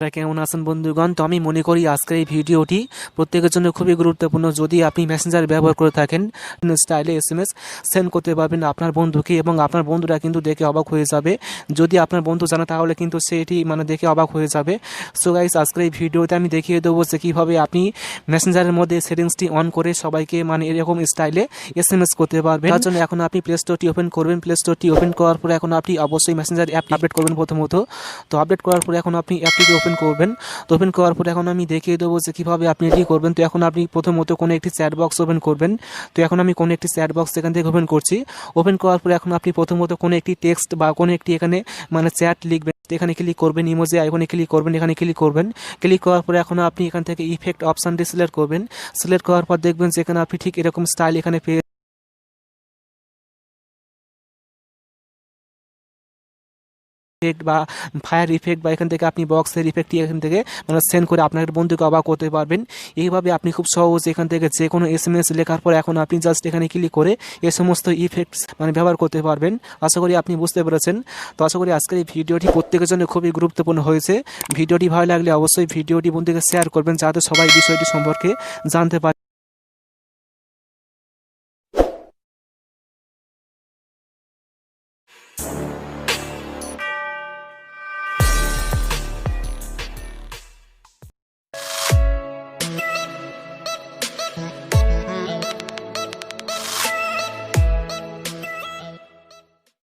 কেমন আছেন বন্ধুগণ? তো আমি মনে করি আজকের এই ভিডিওটি প্রত্যেকের জন্য খুবই গুরুত্বপূর্ণ। যদি আপনি মেসেঞ্জার ব্যবহার করে থাকেন, স্টাইলে এসএমএস সেন্ড করতে পারবেন আপনার বন্ধুকে এবং আপনার বন্ধুরা কিন্তু দেখে অবাক হয়ে যাবে। যদি আপনার বন্ধু জানে তাহলে কিন্তু সেটি দেখে অবাক হয়ে যাবে। সো গাইস, আজকের এই ভিডিওতে আমি দেখিয়ে দেবো যে কীভাবে আপনি মেসেঞ্জারের মধ্যে সেটিংসটি অন করে সবাইকে এরকম স্টাইলে এসএমএস করতে পারবেন। তার জন্য এখন আপনি প্লে স্টোরটি ওপেন করবেন। প্লে স্টোরটি ওপেন করার পরে এখন আপনি অবশ্যই মেসেঞ্জার অ্যাপ আপডেট করবেন প্রথমত। তো আপডেট করার পরে এখন আপনি অ্যাপটিকে ওপেন করবেন। তো ওপেন করার পরে এখন আমি দেখিয়ে দেবো যে কীভাবে আপনি এটি করবেন। তো এখন আপনি প্রথমত কোনো একটি চ্যাট বক্স ওপেন করবেন। তো এখন আমি কোনো একটি চ্যাট বক্স এখান থেকে ওপেন করছি। ওপেন করার পরে এখন আপনি প্রথমত কোনো একটি টেক্সট বা কোনো একটি এখানে চ্যাট লিখবেন। এখানে ক্লিক করবেন, ইমোজি আইকনে ক্লিক করবেন, এখানে ক্লিক করবেন। ক্লিক করার পরে এখন আপনি এখান থেকে ইফেক্ট অপশানটি সিলেক্ট করবেন। সিলেক্ট করার পর দেখবেন যে এখানে আপনি ঠিক এরকম স্টাইল এখানে পেয়ে ইফেক্ট বা ফায়ার ইফেক্ট বা এখান থেকে আপনি বক্সের ইফেক্টটি এখান থেকে সেন্ড করে আপনার বন্ধুকে অবাক করতে পারবেন। এইভাবে আপনি খুব সহজ এখান থেকে যে কোনো এসএমএস লেখার পর এখন আপনি জাস্ট এখানে ক্লিক করে এই সমস্ত ইফেক্টস ব্যবহার করতে পারবেন। আশা করি আপনি বুঝতে পেরেছেন। তো আশা করি আজকের এই ভিডিওটি প্রত্যেকের জন্য খুবই গুরুত্বপূর্ণ হয়েছে। ভিডিওটি ভালো লাগলে অবশ্যই ভিডিওটি বন্ধুকে শেয়ার করবেন, যাতে সবাই বিষয়টি সম্পর্কে জানতে পারে।